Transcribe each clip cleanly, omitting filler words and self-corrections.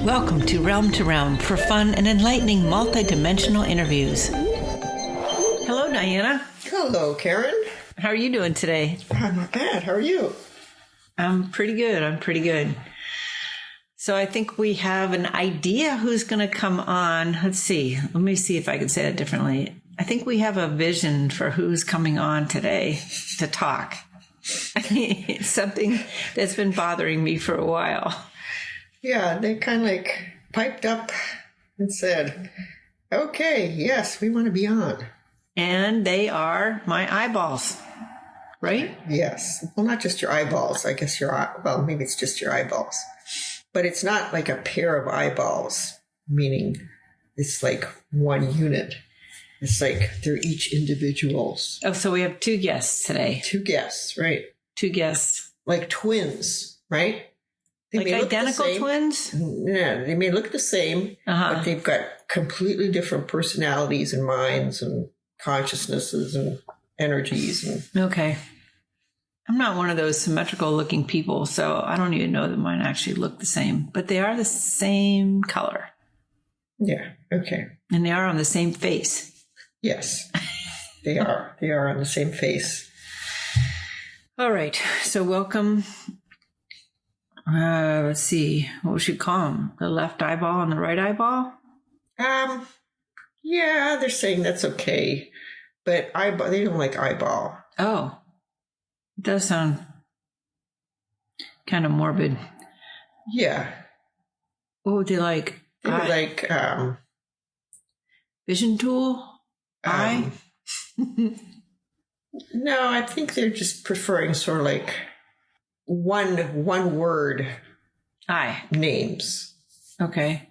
Welcome to Realm for fun and enlightening multidimensional interviews. Hello, Diana. Hello, Karin. How are you doing today? I'm not bad. How are you? I'm pretty good. So I think we have an idea who's going to come on. Let's see. Let me see if I can say that differently. I think we have a vision for who's coming on today to talk. It's something that's been bothering me for a while. Yeah, they kind of like piped up and said, okay, yes, we want to be on. And they are my eyeballs, right? Yes. Well, not just your eyeballs. I guess maybe it's just your eyeballs. But it's not like a pair of eyeballs, meaning it's like one unit. It's like they're each individuals. Oh, so we have two guests today. Two guests, right? Two guests. Like twins, right? They like identical twins? Yeah, they may look the same, but they've got completely different personalities and minds and consciousnesses and energies. Okay. I'm not one of those symmetrical looking people, so I don't even know that mine actually look the same. But they are the same color. Yeah, okay. And they are on the same face. Yes, they are. They are on the same face. All right. So welcome. Let's see. What should we call them? The left eyeball and the right eyeball? Yeah, they're saying that's okay. But eyeball, they don't like eyeball. Oh. It does sound kind of morbid. Yeah. What would they like? They would like vision tool? Eye? No, I think they're just preferring sort of like one word names. Okay.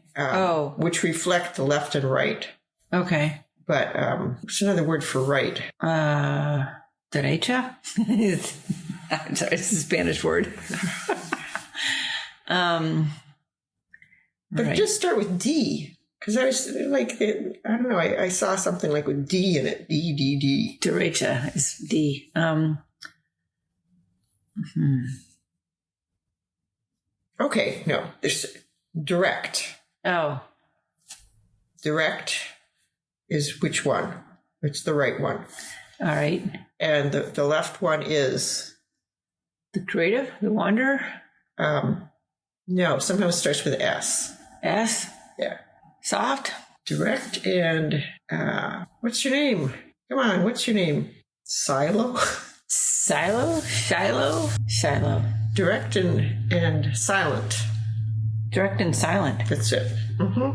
Which reflect the left and right. Okay. But what's another word for right? Derecha? I'm sorry, it's a Spanish word. But just start with D. Because I was like, I don't know, I saw something like with D in it. D. Derecha is D. Okay, no, there's direct. Oh. Direct is which one? It's the right one. All right. And the left one is? The creative? The wanderer? No, sometimes it starts with S. S? Yeah. Soft? Direct and, what's your name? Come on, what's your name? Silo? Shiloh? Direct and silent. Direct and silent. That's it. Mm-hmm.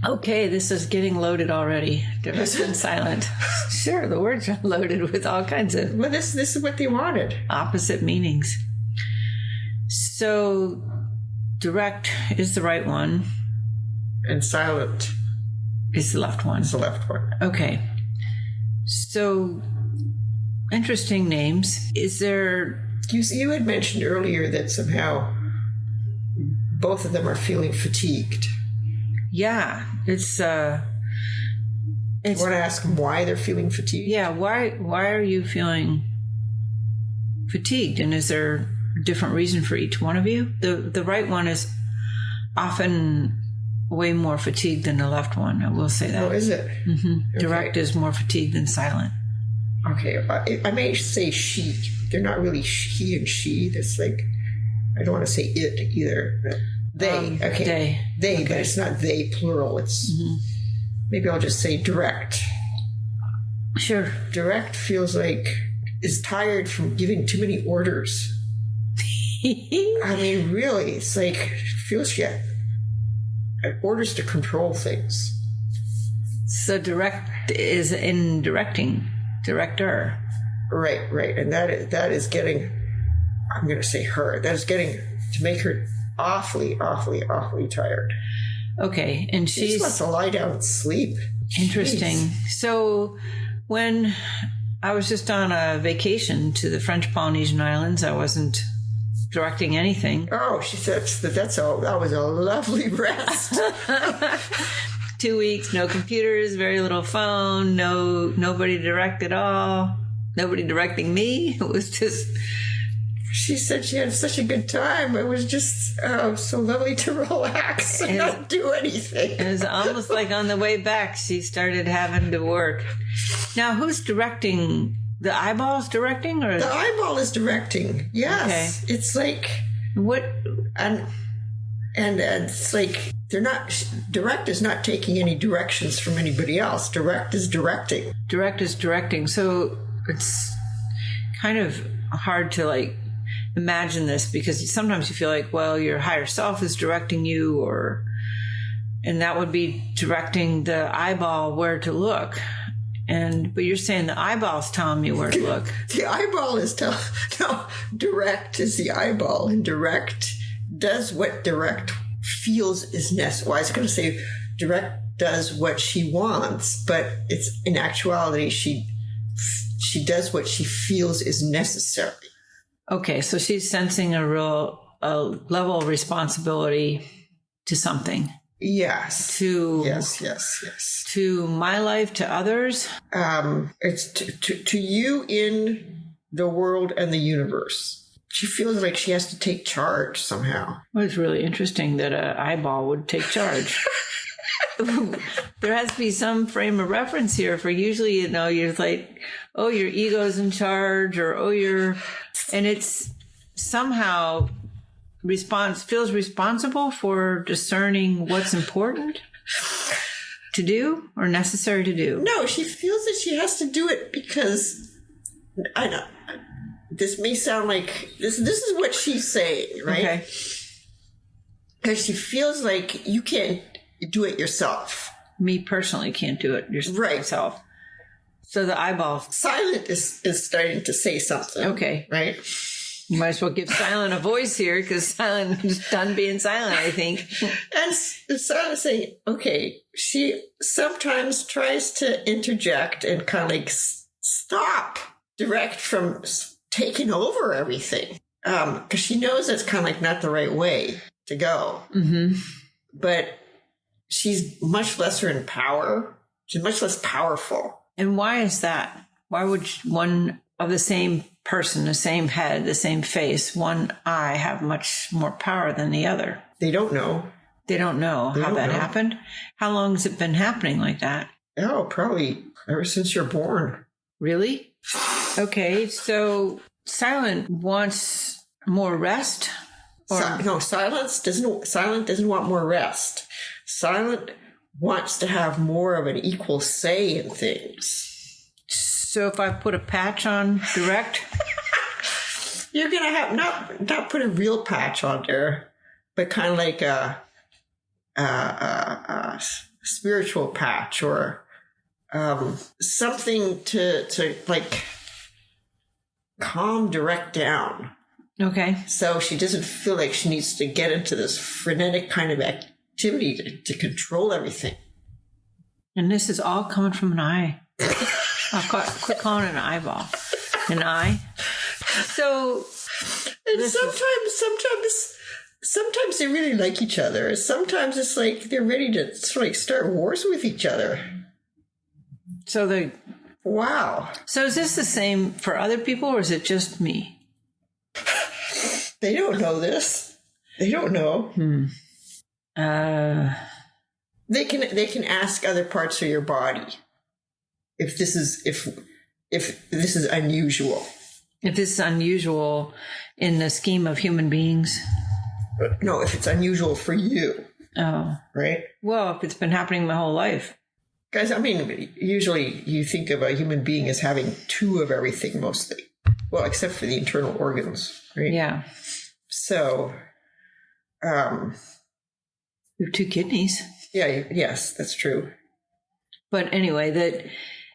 Okay, this is getting loaded already. Direct and silent. Sure, the words are loaded with all kinds of... Well, this is what they wanted. Opposite meanings. So, direct is the right one. And silent is the left one. It's the left one. Okay. So, interesting names. Is there... You had mentioned earlier that somehow both of them are feeling fatigued. Yeah, it's you want to ask them why they're feeling fatigued? Yeah, why are you feeling fatigued? And is there a different reason for each one of you? The right one is often way more fatigued than the left one. I will say that. Oh, is it? Mm-hmm. Okay. Direct is more fatigued than silent. Okay, I may say she. They're not really he and she. That's like, I don't want to say it either. But they. Okay. They, okay. But it's not they plural. It's maybe I'll just say direct. Sure. Direct feels like is tired from giving too many orders. I mean, really, it's like feels she had orders to control things. So direct is in directing. Director. Right. And that is getting, I'm going to say her, that is getting to make her awfully tired. Okay. And she just wants to lie down and sleep. Interesting. Jeez. So when I was just on a vacation to the French Polynesian Islands, I wasn't directing anything. Oh, she said that was a lovely rest. 2 weeks, no computers, very little phone, nobody to direct at all, nobody directing me. It was just she said she had such a good time. It was just so lovely to relax and not do anything. It was almost like on the way back, she started having to work. Now, who's directing? The eyeball's directing? Or the eyeball is directing, yes. Okay. It's like... What? And it's like, they're not... Direct is not taking any directions from anybody else. Direct is directing. Direct is directing. So it's kind of hard to, like, imagine this, because sometimes you feel like, well, your higher self is directing you, and that would be directing the eyeball where to look. But you're saying the eyeball's telling me where to look. The eyeball is no, direct is the eyeball, and direct does what direct feels is necessary. Well, I was going to say direct does what she wants, but it's in actuality she does what she feels is necessary. Okay, so she's sensing a level of responsibility to something. Yes. Yes. To my life, to others? It's to you in the world and the universe. She feels like she has to take charge somehow. Well, it's really interesting that an eyeball would take charge. There has to be some frame of reference here for usually, you're like, oh, your ego's in charge, or and it's somehow feels responsible for discerning what's important to do or necessary to do. No, she feels that she has to do it because, I know, this may sound like, this is what she's saying, right? Okay. Because she feels like you can't do it yourself. Me personally can't do it myself. So the eyeball. Silent is starting to say something. Okay. Right? You might as well give Silent a voice here, because Silent is done being silent, I think. And Silent is saying, okay, she sometimes tries to interject and kind of like stop direct from taking over everything. Because she knows that's kind of like not the right way to go. Mm-hmm. But she's much lesser in power. She's much less powerful. And why is that? Why would one of the same person, the same head, the same face, one eye have much more power than the other? They don't know. They don't know how that happened? How long has it been happening like that? Oh, probably ever since you're born. Really? Okay, so Silent wants more rest? Silent doesn't want more rest. Silent wants to have more of an equal say in things. So if I put a patch on direct, you're going to have not put a real patch on there, but kind of like a spiritual patch, or something to like calm direct down. Okay. So she doesn't feel like she needs to get into this frenetic kind of activity to control everything. And this is all coming from an eye. I'll quit calling it an eyeball. An eye. So, and sometimes they really like each other. Sometimes it's like they're ready to sort of like start wars with each other. So wow. So is this the same for other people, or is it just me? They don't know this. They don't know. They can ask other parts of your body if this is unusual. If this is unusual in the scheme of human beings. No, if it's unusual for you. Oh. Right? Well, if it's been happening my whole life. Guys, I mean, usually you think of a human being as having two of everything mostly. Well, except for the internal organs, right? Yeah. So, you have two kidneys. Yeah, yes, that's true. But anyway,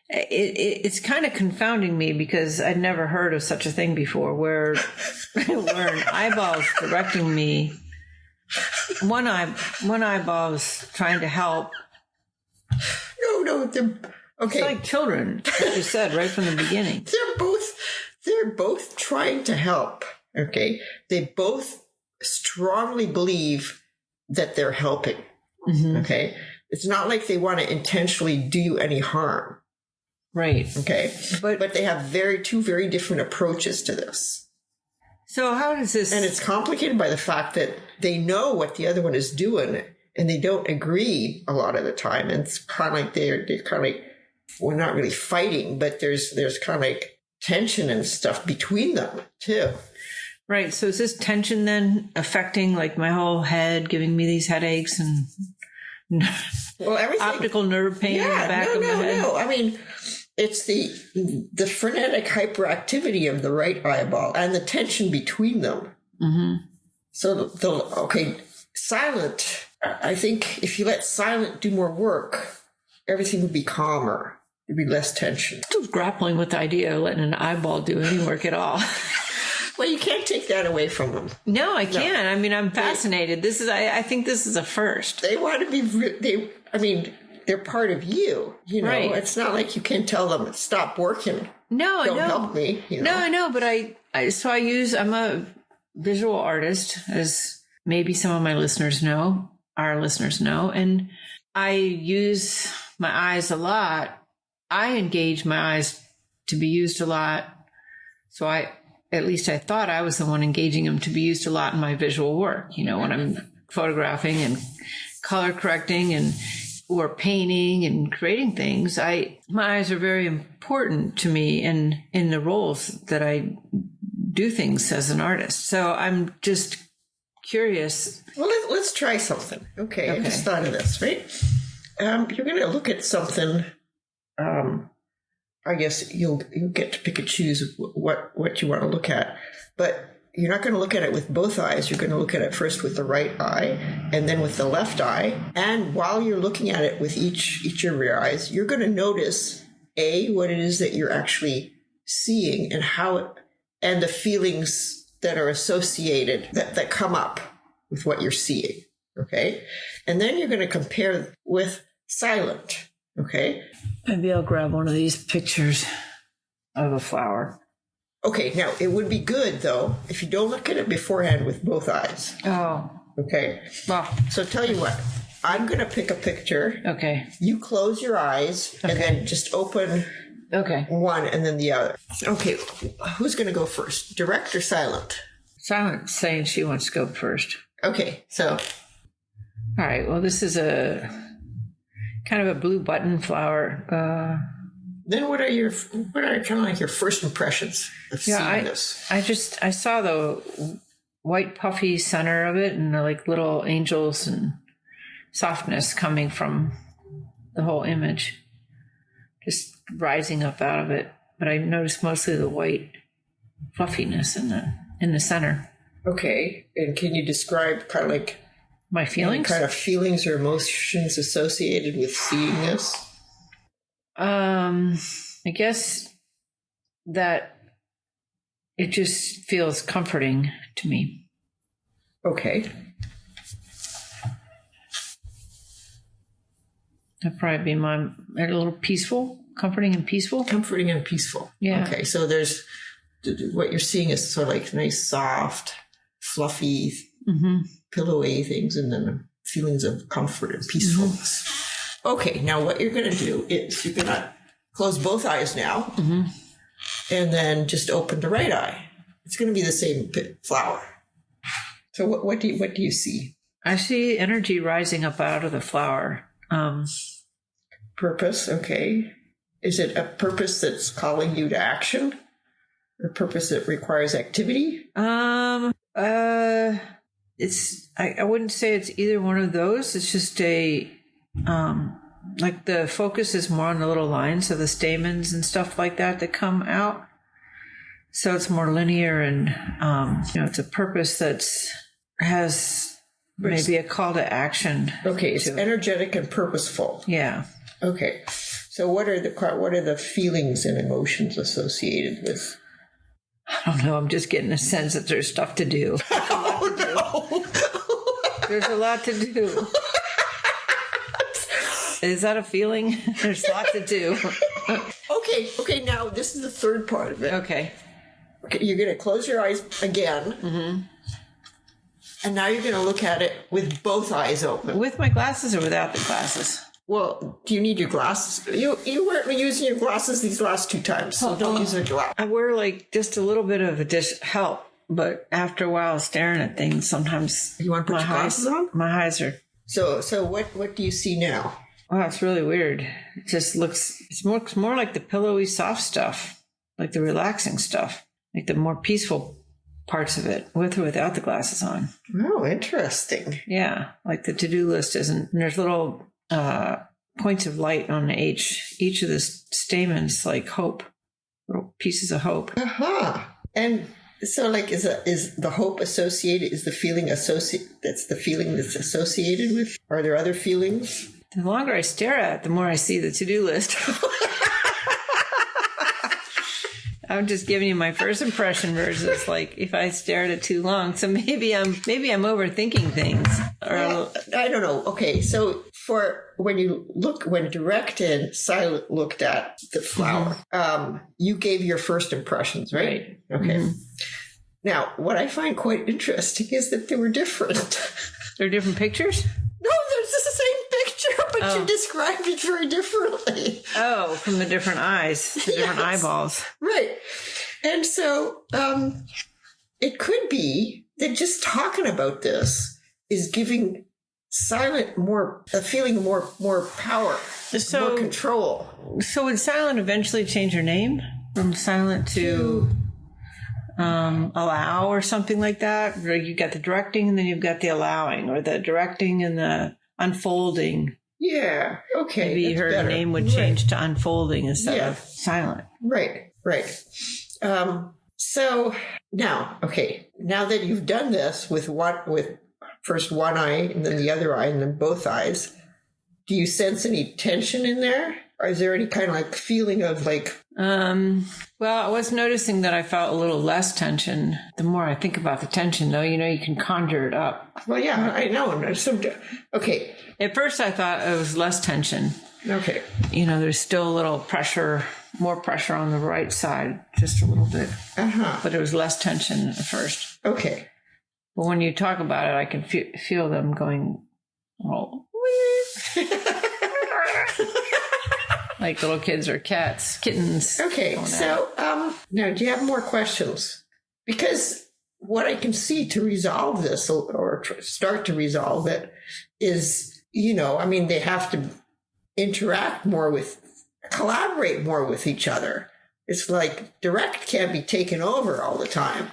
it's kind of confounding me, because I'd never heard of such a thing before, where an eyeball's directing me. One eyeball is trying to help. No, they're okay. It's like children, as you said right from the beginning. They're both trying to help. Okay, they both strongly believe that they're helping. Mm-hmm. Okay, it's not like they want to intentionally do you any harm. Right. Okay, but they have two very different approaches to this. So how does this... And it's complicated by the fact that they know what the other one is doing and they don't agree a lot of the time. And it's kind of like they're kind of like, well, not really fighting, but there's kind of like tension and stuff between them too. Right. So is this tension then affecting like my whole head, giving me these headaches and optical nerve pain in the back of my head? No. I mean, it's the frenetic hyperactivity of the right eyeball and the tension between them. Mm-hmm. So silent. I think if you let silent do more work, everything would be calmer. There'd be less tension. Still grappling with the idea of letting an eyeball do any work at all. Well, you can't take that away from them. No, I can't. No. I mean, I'm fascinated. I think this is a first. They want to be, they're part of you, you know. Right. It's not like you can tell them, stop working. No, Don't help me. You know? No, I know, but I'm a visual artist, as maybe some of my listeners know, our listeners know, and I use my eyes a lot. I engage my eyes to be used a lot. So at least I thought I was the one engaging them to be used a lot in my visual work. You know, when I'm photographing and color correcting or painting and creating things, my eyes are very important to me in the roles that I do things as an artist. So I'm just curious. Well, let's try something. Okay. I just thought of this, right? You're going to look at something. I guess you'll get to pick and choose what you want to look at, but you're not going to look at it with both eyes. You're going to look at it first with the right eye and then with the left eye. And while you're looking at it with each of your eyes, you're going to notice what it is that you're actually seeing and the feelings that are associated that come up with what you're seeing. Okay. And then you're going to compare with silent. Okay. Maybe I'll grab one of these pictures of a flower. Okay. Now, it would be good, though, if you don't look at it beforehand with both eyes. Oh. Okay. Well. So tell you what. I'm going to pick a picture. Okay. You close your eyes and then just open one and then the other. Okay. Who's going to go first? Direct or silent? Silent, saying she wants to go first. Okay. So. All right. Well, this is a kind of a blue button flower. Then what are kind of like your first impressions of seeing this? I saw the white puffy center of it and the like little angels and softness coming from the whole image, just rising up out of it. But I noticed mostly the white fluffiness in the center. Okay. And can you describe kind of like my feelings? Kind of feelings or emotions associated with seeing this? I guess that it just feels comforting to me. Okay. That'd probably be a little peaceful, comforting and peaceful. Comforting and peaceful. Yeah. Okay. So there's what you're seeing is sort of like nice, soft, fluffy, pillowy things, and then feelings of comfort and peacefulness. Mm-hmm. Okay. Now what you're going to do is you're going to close both eyes now, and then just open the right eye. It's going to be the same flower. So what do you see? I see energy rising up out of the flower. Purpose, okay. Is it a purpose that's calling you to action? Or a purpose that requires activity? I wouldn't say it's either one of those. It's just like the focus is more on the little lines of the stamens and stuff like that come out. So it's more linear and, it's a purpose has maybe a call to action. Okay, it's energetic and purposeful. Yeah. Okay. So what are the feelings and emotions associated with? I don't know. I'm just getting a sense that there's stuff to do. There's a lot to do. Is that a feeling? There's a lot to do. Okay. Now this is the third part of it. Okay. You're going to close your eyes again. And now you're going to look at it with both eyes open. With my glasses or without the glasses? Well, do you need your glasses? You weren't using your glasses these last two times, so don't use your glasses. I wear like just a little bit of help but after a while staring at things, sometimes you want to put your glasses on? My eyes are. So what do you see now? Oh, it's really weird. It just looks, it's more like the pillowy, soft stuff, like the relaxing stuff, like the more peaceful parts of it, with or without the glasses on. Oh, interesting. Yeah, like the to-do list isn't, and there's little points of light on each of the stamens, like hope, little pieces of hope. And so, like, is the hope associated? Is the feeling associated? That's the feeling that's associated with. Are there other feelings? The longer I stare at it, the more I see the to-do list. I'm just giving you my first impression versus like if I stare at it too long. So maybe I'm overthinking things. Or I don't know. Okay, so when Direct and Silent looked at the flower, you gave your first impressions, right? Okay. Mm-hmm. Now, what I find quite interesting is that they were different. They're different pictures? No, they're just the same picture, but you described it very differently. Oh, from the different eyes, the different eyeballs. Right. And so it could be that just talking about this is giving Silent a feeling more power, more control. So would Silent eventually change her name from Silent to allow or something like that? Or you got the directing and then you've got the allowing, or the directing and the unfolding. Yeah. Okay. Maybe her name would change to unfolding instead of Silent. Right. So now that you've done this with first one eye and then the other eye and then both eyes, do you sense any tension in there? Or is there any kind of like feeling of like... Well, I was noticing that I felt a little less tension. The more I think about the tension, though, you can conjure it up. Well, yeah, I know. Okay. At first, I thought it was less tension. Okay. There's still a little pressure, more pressure on the right side, just a little bit. But it was less tension at first. Okay. But when you talk about it, I can feel them going, like little kids or kittens. Okay, so now do you have more questions? Because what I can see to resolve this or start to resolve it is, they have to collaborate more with each other. It's like Direct can't be taken over all the time.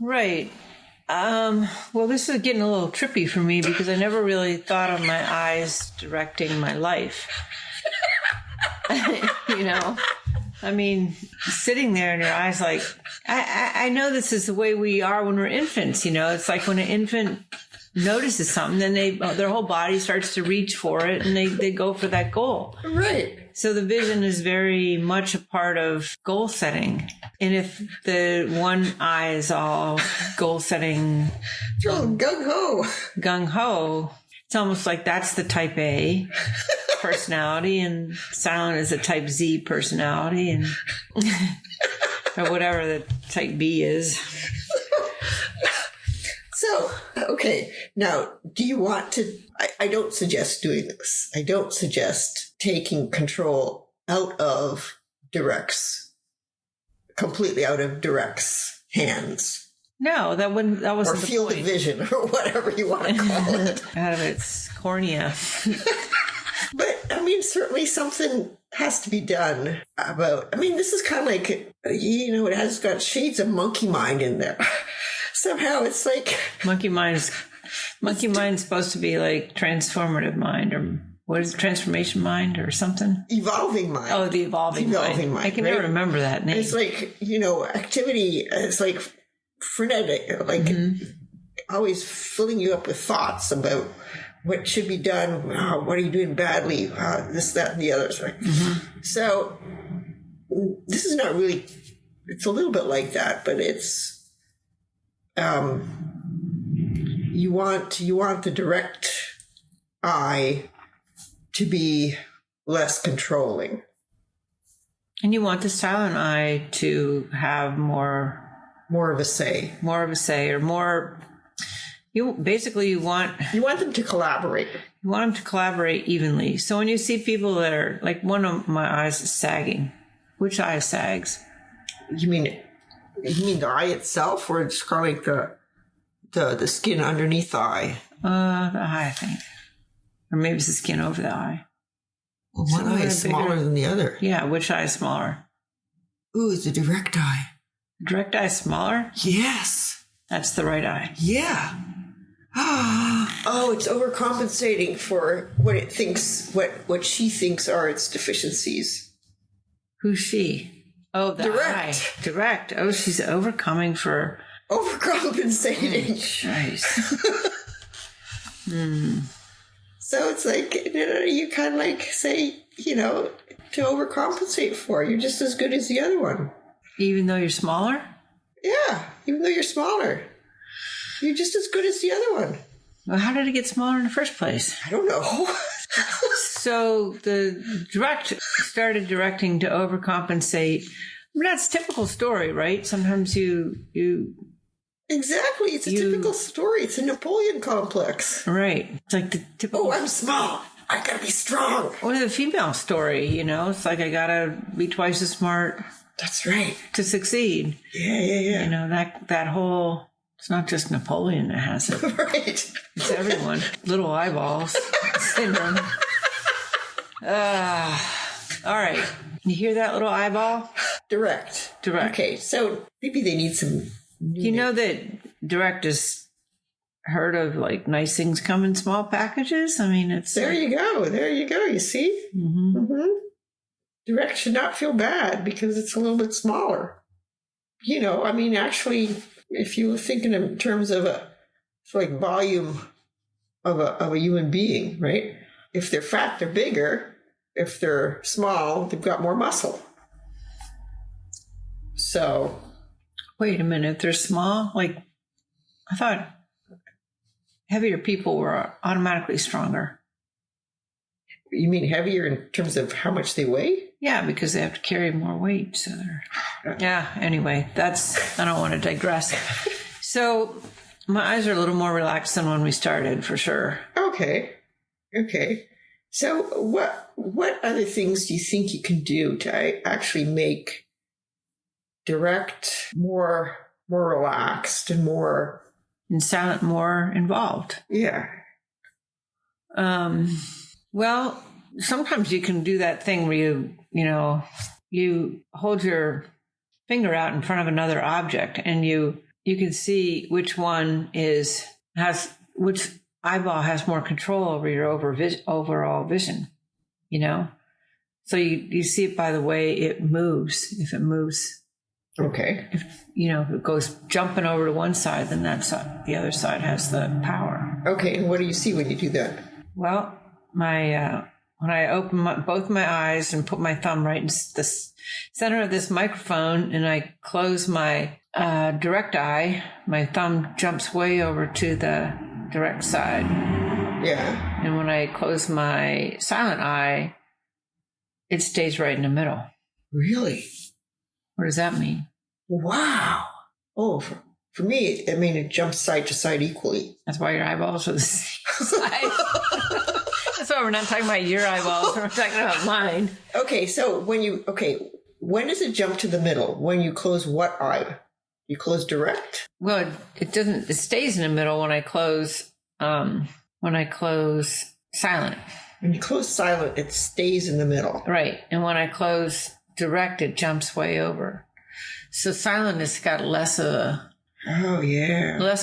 Right. Well, this is getting a little trippy for me because I never really thought of my eyes directing my life. Sitting there and your eyes like, I know this is the way we are when we're infants, it's like when an infant notices something, then their whole body starts to reach for it and they go for that goal. Right. So the vision is very much a part of goal setting. And if the one eye is all goal setting, gung ho, it's almost like that's the type A personality and Silent is a type Z personality and or whatever the type B is. So, okay, now, do you want to, I don't suggest doing this. I don't suggest taking control completely out of Direct's hands. No, that wasn't the point. Or field of vision, or whatever you want to call it. Out of its cornea. But, certainly something has to be done about, this is kind of like, it has got shades of monkey mind in there. Somehow it's like... Monkey mind's supposed to be like transformative mind, or what is it, transformation mind or something? Evolving mind. Oh, the evolving mind. I can never remember that name. It's like, activity, it's like frenetic, like always filling you up with thoughts about what should be done, what are you doing badly, this, that, and the other. Right? So this is not really, it's a little bit like that, but it's, you want the Direct eye to be less controlling. And you want the Silent eye to have more of a say. Or more... You want them to collaborate. You want them to collaborate evenly. So when you see people that are, like one of my eyes is sagging. Which eye sags? You mean You mean the eye itself, or it's kind of like the skin underneath the eye? The eye, I think. Or maybe it's the skin over the eye. Well, one eye is smaller than the other. Yeah, which eye is smaller? Ooh, it's the direct eye. Direct eye smaller? Yes. That's the right eye. Yeah. Oh, it's overcompensating for what it thinks, what she thinks are its deficiencies. Who's she? Oh, the direct. eye. Direct. Oh, she's overcoming for... Overcompensating. So it's like, you kind of like say, to overcompensate for. You're just as good as the other one. Even though you're smaller? Yeah, even though you're smaller. You're just as good as the other one. Well, how did it get smaller in the first place? I don't know. So the direct started directing to overcompensate. I mean, that's a typical story, right? Sometimes you Exactly. It's a typical story. It's a Napoleon complex. Right. It's like the typical... Oh, I'm small. I gotta be strong. Or the female story, It's like I gotta be twice as smart. That's right. To succeed. Yeah. That whole... It's not just Napoleon that has it. Right. It's everyone. Little eyeballs syndrome. All right. You hear that little eyeball? Direct. Okay, so maybe they need some... You know that direct is heard of, like, nice things come in small packages? I mean, it's... There you go. You see? Mm-hmm. Mm-hmm. Direct should not feel bad because it's a little bit smaller. Actually, if you were thinking in terms of volume of a human being, right? If they're fat, they're bigger. If they're small, they've got more muscle. So... Wait a minute, they're small? Like, I thought heavier people were automatically stronger. You mean heavier in terms of how much they weigh? Yeah, because they have to carry more weight. So they're... Yeah, anyway, I don't want to digress. So my eyes are a little more relaxed than when we started, for sure. Okay. So what other things do you think you can do to actually make direct more relaxed and more... And silent, more involved? Yeah. Well, sometimes you can do that thing where you hold your finger out in front of another object and you can see which one which eyeball has more control over your overall vision, So you see it by the way it moves. If it moves... Okay. If it goes jumping over to one side, then the other side has the power. Okay, and what do you see when you do that? Well, when I open both my eyes and put my thumb right in the center of this microphone and I close my direct eye, my thumb jumps way over to the direct side. Yeah. And when I close my silent eye, it stays right in the middle. Really? What does that mean? Wow. Oh, for me, it jumps side to side equally. That's why your eyeballs are the same size. That's why we're not talking about your eyeballs. We're talking about mine. Okay, so when does it jump to the middle? When you close what eye? You close direct? Well, it doesn't. It stays in the middle when I close. When I close silent. When you close silent, it stays in the middle. Right, and when I close direct, it jumps way over. So silent has got less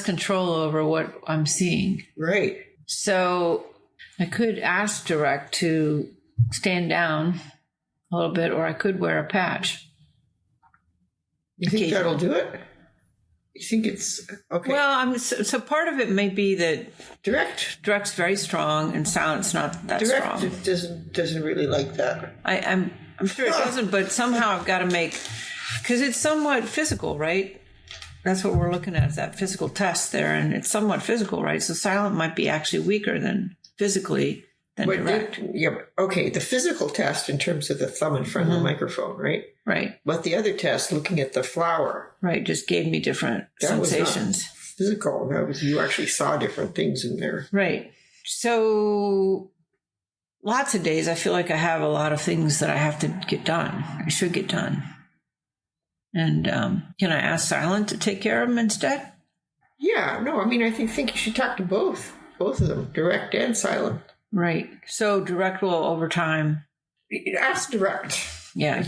control over what I'm seeing. Right. So I could ask direct to stand down a little bit, or I could wear a patch. You think that'll do it? You think it's okay? Well, so part of it may be that direct's very strong and silent's not that strong. Direct doesn't really like that. I'm sure it doesn't, but somehow I've got to because it's somewhat physical, right? That's what we're looking at, is that physical test there, and it's somewhat physical, right? So silent might be actually weaker than physically than direct. Okay, the physical test in terms of the thumb in front of the microphone, right? Right. But the other test, looking at the flower, right, just gave me different sensations. Was not physical. That was, you actually saw different things in there. Right. So lots of days I feel like I have a lot of things that I have to get done. I should get done. And can I ask Silent to take care of him instead? Yeah, no, I mean, I think you should talk to both of them, Direct and Silent. Right. So Direct will, over time. Ask Direct. Yeah.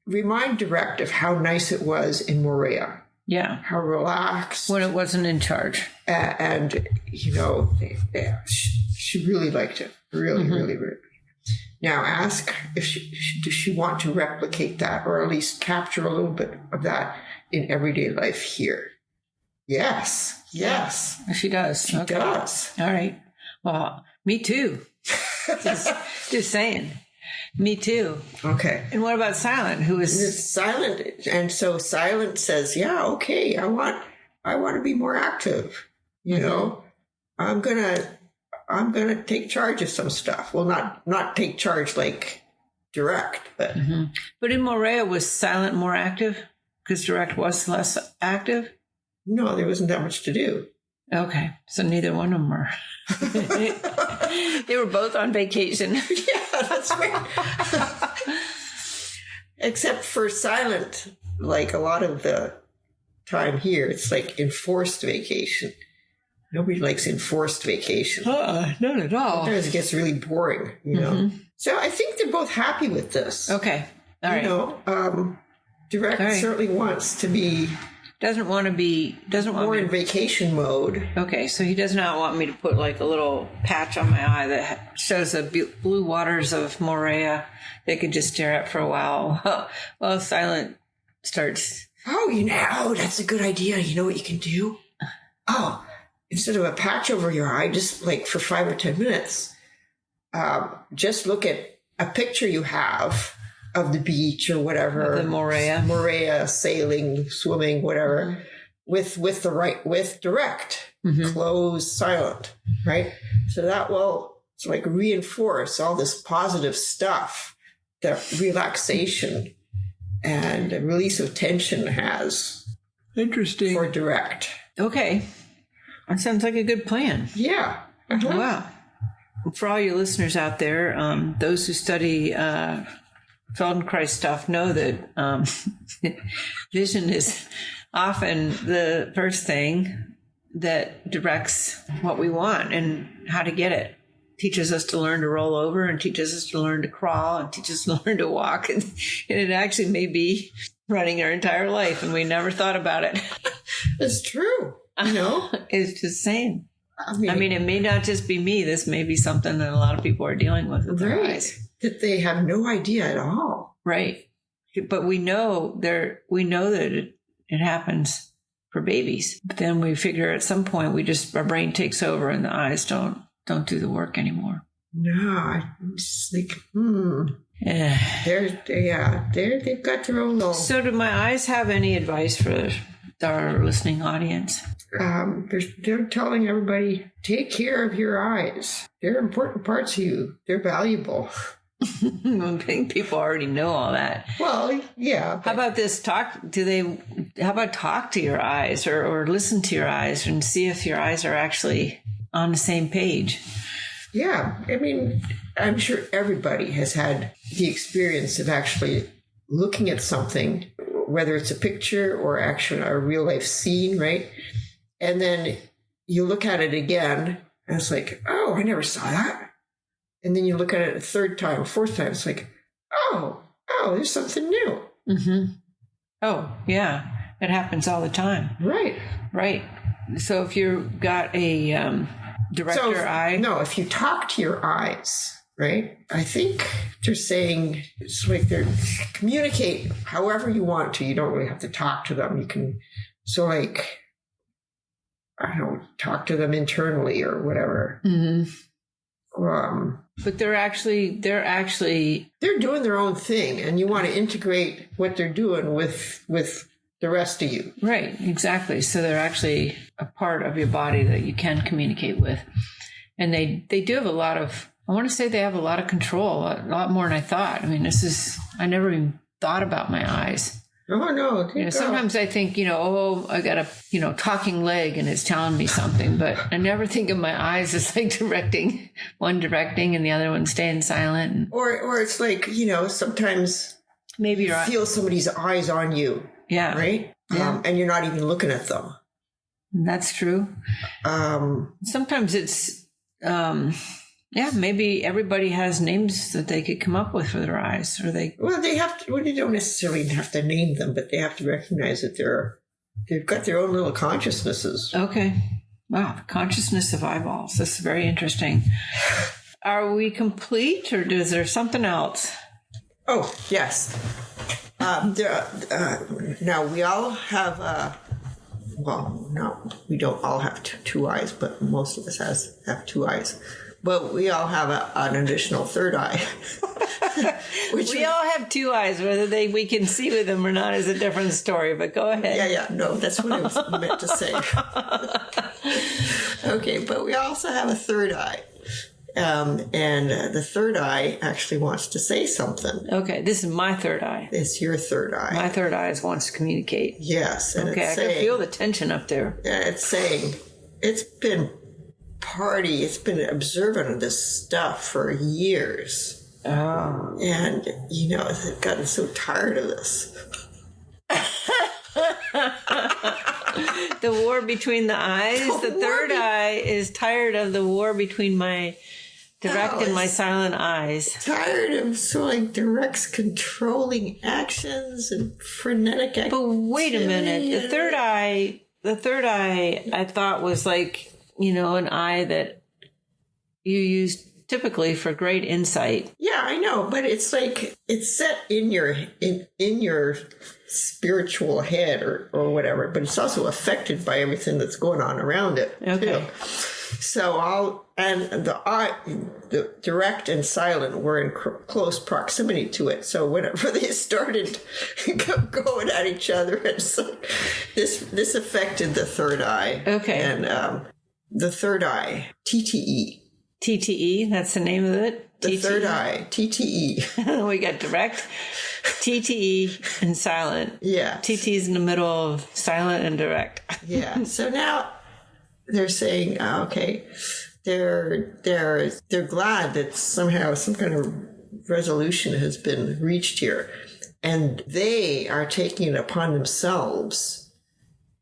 Remind Direct of how nice it was in Morea. Yeah. How relaxed. When it wasn't in charge. And she really liked it. Really, really, really. Now ask if does she want to replicate that, or at least capture a little bit of that in everyday life here. Yes. She does. She does. All right. Well, me too. just saying. Me too. Okay. And what about Silent? Who is Silent? And so Silent says, "Yeah, okay. I want to be more active. I'm gonna take charge of some stuff. Well, not take charge like Direct, but But in Morea, was Silent more active because Direct was less active? No, there wasn't that much to do. Okay, so neither one of them were. They were both on vacation. Yeah, that's right. Except for Silent, like a lot of the time here, it's like enforced vacation. Nobody likes enforced vacation. Not at all. Sometimes it gets really boring, So I think they're both happy with this. Okay. All right. Direct certainly wants to be... Doesn't want more in vacation mode. Okay, so he does not want me to put like a little patch on my eye that shows the blue waters of Morea. They could just stare at for a while. Well, Silent starts. Oh, that's a good idea. You know what you can do? Instead of a patch over your eye, just like for 5 or 10 minutes, just look at a picture you have of the beach or whatever, the Morea, sailing, swimming, whatever, with Direct, closed, Silent, right? So that will reinforce all this positive stuff that relaxation and a release of tension has. Interesting. For Direct. Okay, that sounds like a good plan. Yeah. Wow. For all your listeners out there, those who study Feldenkrais stuff know that vision is often the first thing that directs what we want and how to get it. Teaches us to learn to roll over and teaches us to learn to crawl and teaches us to learn to walk. And it actually may be running our entire life and we never thought about it. It's true. It's just saying. I mean, it may not just be me. This may be something that a lot of people are dealing with their eyes. That they have no idea at all. Right. But we know that it happens for babies. But then we figure at some point our brain takes over and the eyes don't do the work anymore. No, it's like, Yeah. They've got their own. So do my eyes have any advice for our listening audience? They're telling everybody, take care of your eyes. They're important parts of you. They're valuable. I think people already know all that. Well, yeah. How about this? Talk to your eyes or listen to your eyes and see if your eyes are actually on the same page? Yeah. I mean, I'm sure everybody has had the experience of actually looking at something, whether it's a picture or actually a real life scene, right? And then you look at it again and it's like, oh, I never saw that. And then you look at it a third time, a fourth time, it's like, oh, there's something new. Mm-hmm. Oh, yeah. It happens all the time. Right. So if you've got a director eye. No, if you talk to your eyes, right? I think they're saying it's like they're communicate however you want to. You don't really have to talk to them. You can, talk to them internally or whatever. Mm-hmm. But they're doing their own thing, and you want to integrate what they're doing with the rest of you. Right, exactly. So they're actually a part of your body that you can communicate with. And they do have I want to say they have a lot of control, a lot more than I thought. I mean, I never even thought about my eyes. Oh, no. Sometimes I think, I got a, talking leg and it's telling me something, but I never think of my eyes as like one directing and the other one staying silent. Or it's like, sometimes Maybe you're right. Feel somebody's eyes on you. Yeah. Right? Yeah. And you're not even looking at them. That's true. Sometimes it's, maybe everybody has names that they could come up with for their eyes, or they. Well, they don't necessarily have to name them, but they have to recognize that they've got their own little consciousnesses. Okay. Wow, the consciousness of eyeballs. This is very interesting. Are we complete, or is there something else? Oh, yes. Now, we all have, no, we don't all have two eyes, but most of us have two eyes. But we all have an additional third eye. We all have two eyes. Whether we can see with them or not is a different story, but go ahead. Yeah, no, that's what I was meant to say. Okay, but we also have a third eye. And the third eye actually wants to say something. Okay, this is my third eye. It's your third eye. My third eye wants to communicate. Yes. And okay, I can feel the tension up there. Yeah, it's saying, it's been observant of this stuff for years. Oh. And, it's gotten so tired of this. The war between the eyes. The third eye is tired of the war between my direct and my silent eyes. Tired of direct's controlling actions and frenetic activity. But wait a minute. The third eye I thought was like, an eye that you use typically for great insight. Yeah, I know, but it's like it's set in your spiritual head or whatever, but it's also affected by everything that's going on around it. Okay. Too. So the direct and silent were in close proximity to it. So whenever they started going at each other, it's like this affected the third eye. Okay. And the third eye, TTE. TTE, that's the name of it? The TTE? third eye, TTE. We got direct, TTE, and silent. Yeah. TTE's in the middle of silent and direct. Yeah. So now they're saying, they're glad that somehow some kind of resolution has been reached here. And they are taking it upon themselves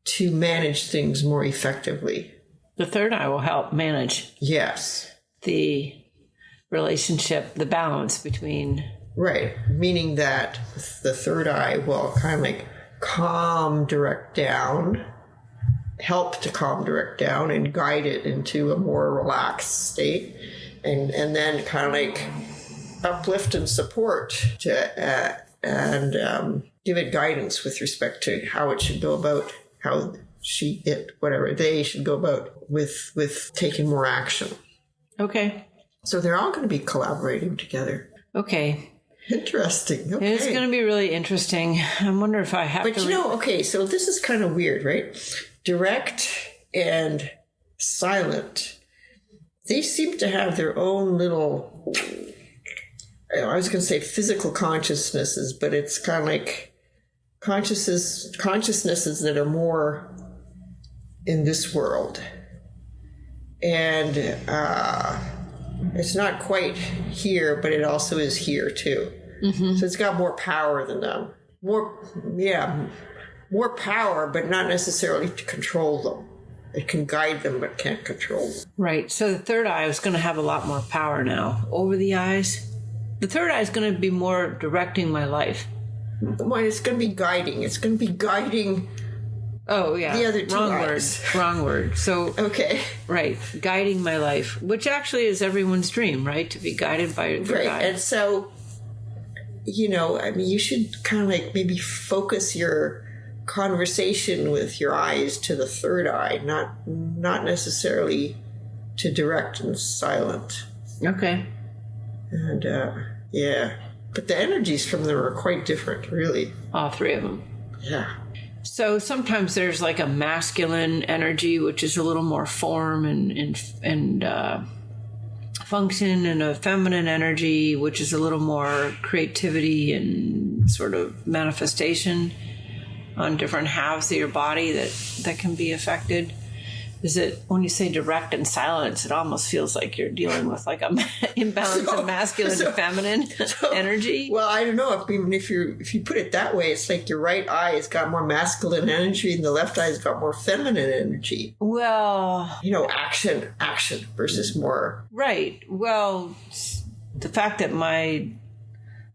to manage things more effectively. The third eye will help manage. Yes. The relationship, the balance between... Right. Meaning that the third eye will kind of like calm direct down, help to calm direct down and guide it into a more relaxed state. And then kind of like uplift and support to and give it guidance with respect to how it should go about, how they should go about with taking more action. Okay. So they're all going to be collaborating together. Okay. Interesting. Okay. It's going to be really interesting. I wonder if I have to... But so this is kind of weird, right? Direct and silent, they seem to have their own little, I was going to say physical consciousnesses, but it's kind of like consciousnesses that are more in this world. And it's not quite here, but it also is here too. Mm-hmm. So it's got more power than them. More power, but not necessarily to control them. It can guide them, but can't control them. Right. So the third eye is going to have a lot more power now over the eyes. The third eye is going to be more directing my life. Well, it's going to be guiding. It's going to be guiding. Oh, yeah. The other two eyes. Wrong word. So, okay. Right. Guiding my life, which actually is everyone's dream, right? To be guided by your third eye. And so, you should kind of like maybe focus your conversation with your eyes to the third eye, not necessarily to direct and silent. Okay. And, but the energies from them are quite different, really. All three of them. Yeah. So sometimes there's like a masculine energy, which is a little more form and function, and a feminine energy, which is a little more creativity and sort of manifestation on different halves of your body that can be affected. is it when you say direct and silence, it almost feels like you're dealing with like a imbalance of masculine and feminine energy? Well, I don't know. I mean, if you put it that way, it's like your right eye has got more masculine energy and the left eye has got more feminine energy. Well, action versus more. Right. Well, the fact that my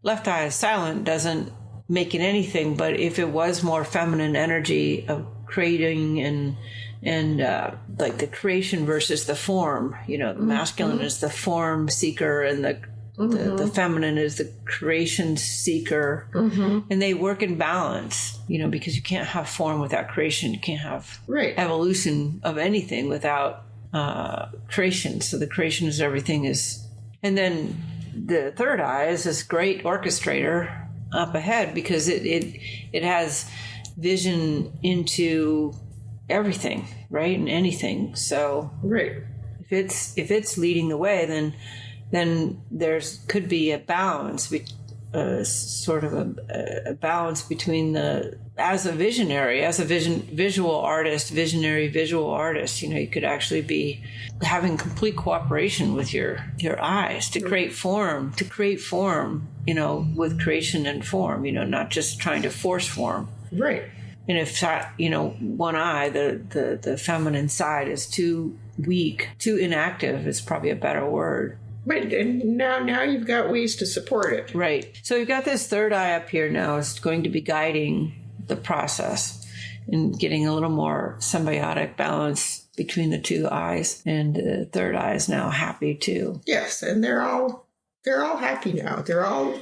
left eye is silent doesn't make it anything, but if it was more feminine energy of creating and like the creation versus the form, the masculine is the form seeker and the feminine is the creation seeker, and they work in balance, because you can't have form without creation. You can't have evolution of anything without creation. So the creation is everything is, and then the third eye is this great orchestrator up ahead because it has vision into everything, right, and anything. So if it's leading the way, then could be a balance, sort of a balance between as a visionary, as a visionary visual artist, you could actually be having complete cooperation with your eyes to create form, with creation and form, not just trying to force form. Right. And if, one eye, the feminine side is too weak, too inactive, is probably a better word. Right, and now you've got ways to support it. Right. So you've got this third eye up here now. It's going to be guiding the process and getting a little more symbiotic balance between the two eyes. And the third eye is now happy too. Yes, and they're all happy now. They're all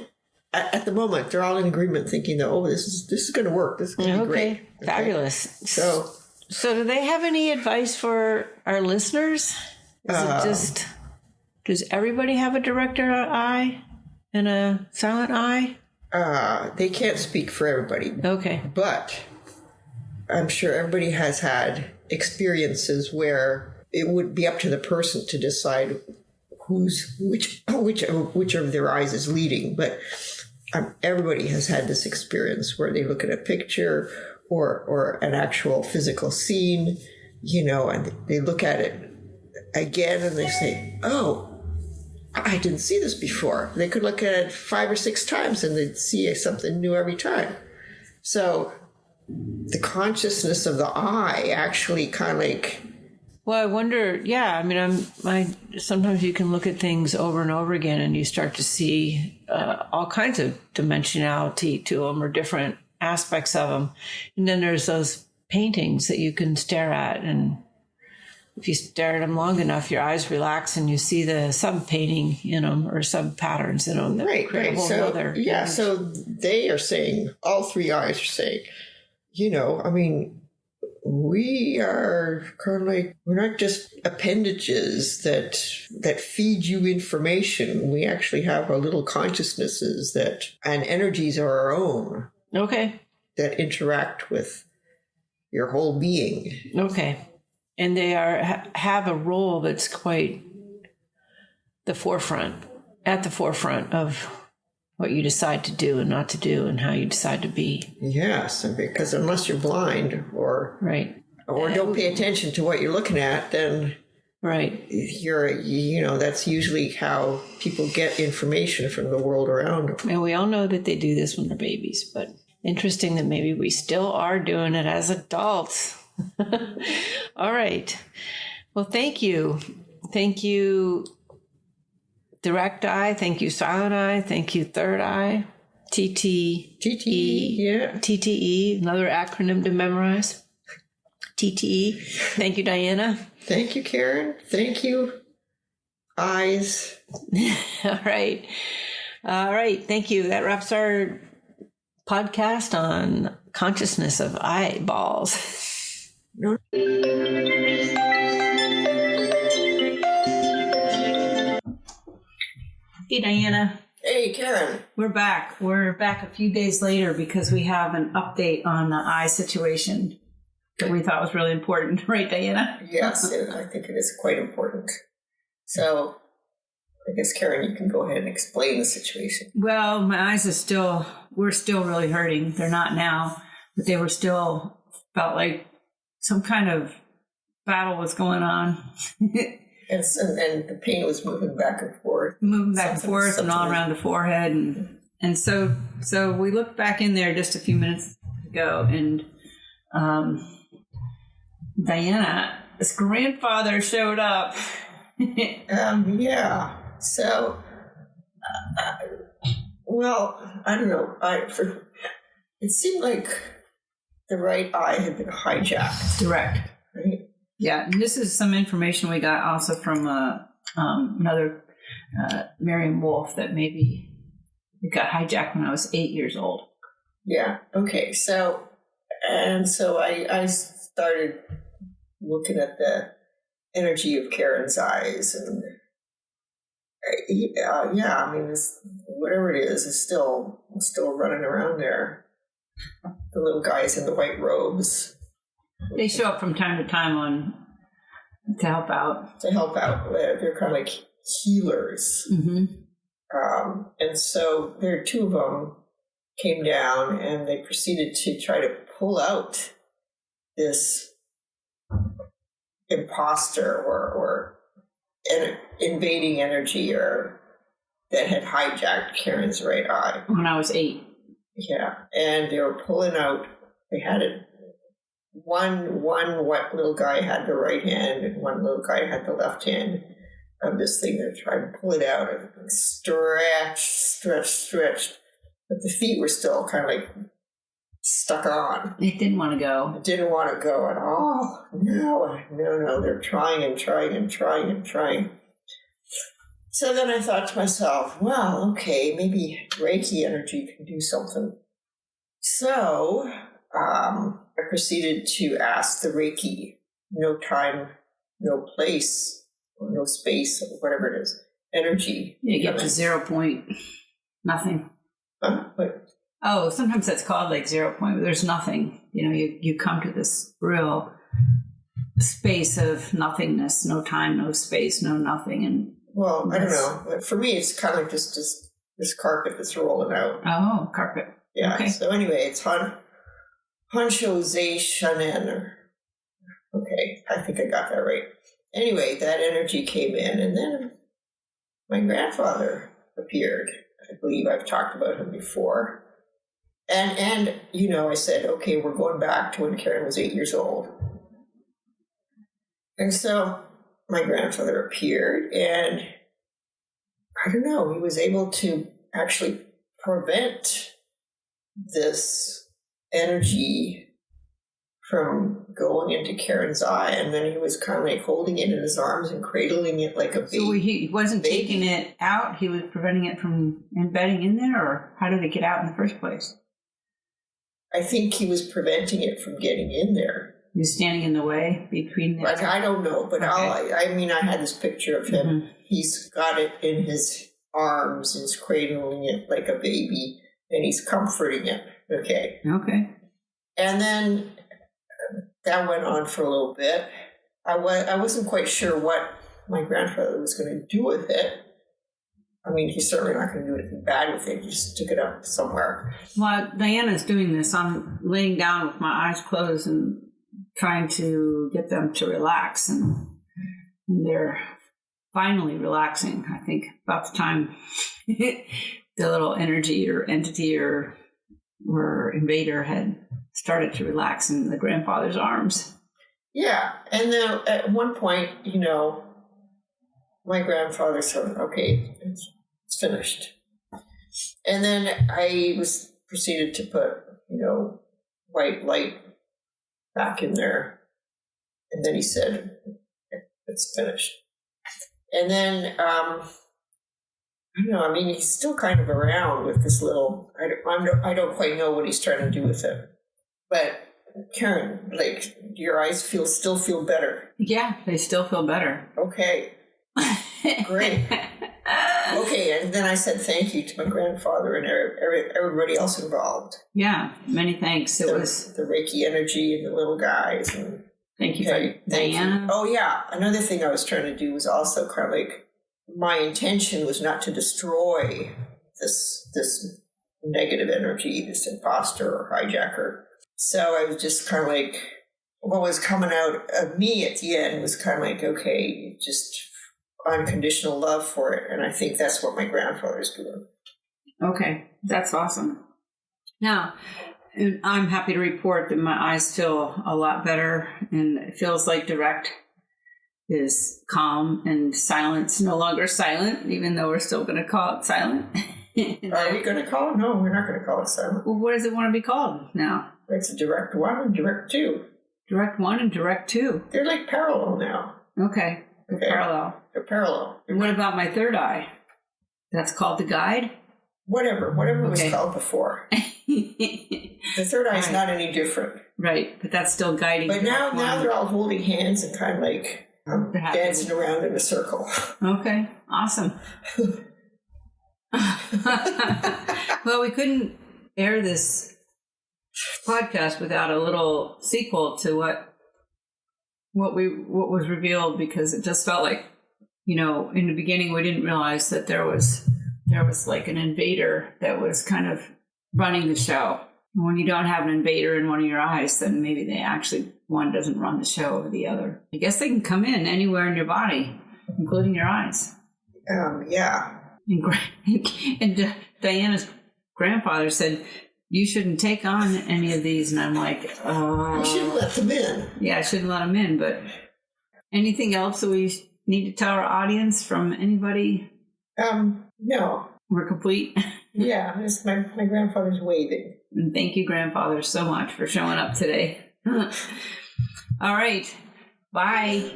at the moment. They're all in agreement, thinking that this is going to work. This is going to be great. Okay. Fabulous. So do they have any advice for our listeners? Is it just? Does everybody have a director eye and a silent eye? They can't speak for everybody. Okay. But I'm sure everybody has had experiences where it would be up to the person to decide which of their eyes is leading. But everybody has had this experience where they look at a picture or an actual physical scene, and they look at it again and they say, oh, I didn't see this before. They could look at it 5 or 6 times and they'd see something new every time. So the consciousness of the eye actually kind of like... Well, I wonder, sometimes you can look at things over and over again and you start to see all kinds of dimensionality to them or different aspects of them. And then there's those paintings that you can stare at, and if you stare at them long enough, your eyes relax and you see the sub-painting in them or sub-patterns in them that create a whole other image. So they are saying, all 3 eyes are saying, we are kind of like, we're not just appendages that feed you information. We actually have our little consciousnesses and energies are our own. Okay. That interact with your whole being. Okay. And they have a role that's quite at the forefront of what you decide to do and not to do and how you decide to be. Yes, because unless you're blind or don't pay attention to what you're looking at, then that's usually how people get information from the world around them. And we all know that they do this when they're babies, but interesting that maybe we still are doing it as adults. All right. Well, thank you. Thank you, direct eye. Thank you, silent eye. Thank you, third eye. TTE. Yeah. TTE, another acronym to memorize. TTE. Thank you, Diana. Thank you, Karin. Thank you, eyes. All right. Thank you. That wraps our podcast on consciousness of eyeballs. No. Hey, Diana. Hey, Karin. We're back. We're back a few days later because we have an update on the eye situation that we thought was really important. Right, Diana? Yes, I think it is quite important. So I guess, Karin, you can go ahead and explain the situation. Well, my eyes we're still really hurting. They're not now, but they were still felt like some kind of battle was going on. And the paint was moving back and forth. And all around the forehead. And so we looked back in there just a few minutes ago, and Diana's grandfather showed up. Yeah. So, well, I don't know. It seemed like the right eye had been hijacked. Direct. Right? Yeah, and this is some information we got also from another Miriam Wolf, that maybe it got hijacked when I was 8 years old. Yeah. Okay. So I started looking at the energy of Karen's eyes, and yeah, I mean, whatever it is still running around there. The little guys in the white robes. They show up from time to time to help out. They're kind of like healers. Mm-hmm. And so there, two of them came down, and they proceeded to try to pull out this imposter or invading energy or that had hijacked Karen's right eye. When I was 8. Yeah, and they were pulling out. They had it. One white little guy had the right hand, and one little guy had the left hand of this thing. They're trying to pull it out and stretch. But the feet were still kind of like stuck on. It didn't want to go. It didn't want to go at all. No. They're trying. So then I thought to myself, well, okay, maybe Reiki energy can do something. So I proceeded to ask the Reiki, no time, no place, or no space, or whatever it is, energy. You get to 0 point, nothing. But oh, sometimes that's called like 0 point, but there's nothing. You come to this real space of nothingness, no time, no space, no nothing. And well, I don't know. For me, it's kind of like just this carpet that's rolling out. Oh, carpet. Yeah. Okay. So anyway, it's Hansho Zei Shanen. Okay, I think I got that right. Anyway, that energy came in, and then my grandfather appeared. I believe I've talked about him before. And I said, okay, we're going back to when Karin was 8 years old. And so my grandfather appeared, and I don't know, he was able to actually prevent this energy from going into Karen's eye, and then he was kind of like holding it in his arms and cradling it like a baby. So he wasn't taking it out, he was preventing it from embedding in there, or how did it get out in the first place? I think he was preventing it from getting in there. He was standing in the way between the... I don't know, but okay. I had this picture of him. Mm-hmm. He's got it in his arms, he's cradling it like a baby, and he's comforting it. Okay. And then that went on for a little bit. I wasn't quite sure what my grandfather was going to do with it. I mean, he's certainly not going to do anything bad with it. He just took it up somewhere. While Diana's doing this, I'm laying down with my eyes closed and trying to get them to relax. And they're finally relaxing, I think, about the time the little energy or entity or invader had started to relax in the grandfather's arms. Yeah. And then at one point, my grandfather said, okay, it's finished. And then I proceeded to put, white light back in there. And then he said, it's finished. And then, I don't know, I mean, he's still kind of around with this little, I don't quite know what he's trying to do with it. But Karin, like, your eyes still feel better. Yeah, they still feel better. Okay. Great. Okay, and then I said thank you to my grandfather and everybody else involved. Yeah, many thanks. It was the Reiki energy and the little guys. And thank you, Diana. Oh yeah, another thing I was trying to do was also kind of like, my intention was not to destroy this negative energy, this imposter or hijacker. So I was just kind of like what was coming out of me at the end was kind of like, okay, just unconditional love for it. And I think that's what my grandfather's doing. Okay, that's awesome. Now, I'm happy to report that my eyes feel a lot better, and it feels like direct is calm and silence no longer silent, even though we're still going to call it silent. Are we going to call it? No, we're not going to call it silent. Well, what does it want to be called now? It's a direct 1 and direct 2. Direct 1 and direct 2. They're like parallel now. Okay. Parallel. They're parallel. And what about my third eye? That's called the guide? Whatever it was called before. The third eye is not any different. Right, but that's still guiding. But now they're all holding hands and kind of like dancing around in a circle. Okay, awesome. Well, we couldn't air this podcast without a little sequel to what was revealed, because it just felt like, in the beginning we didn't realize that there was like an invader that was kind of running the show. When you don't have an invader in one of your eyes, then maybe one doesn't run the show over the other. I guess they can come in anywhere in your body, including your eyes. Yeah. And Diana's grandfather said, you shouldn't take on any of these. And I'm like, you shouldn't let them in. Yeah, I shouldn't let them in. But anything else that we need to tell our audience from anybody? No. We're complete. Yeah, my grandfather's waving. And thank you, grandfather, so much for showing up today. All right. Bye.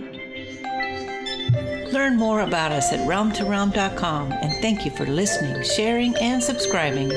Learn more about us at realm2realm.com, and thank you for listening, sharing, and subscribing.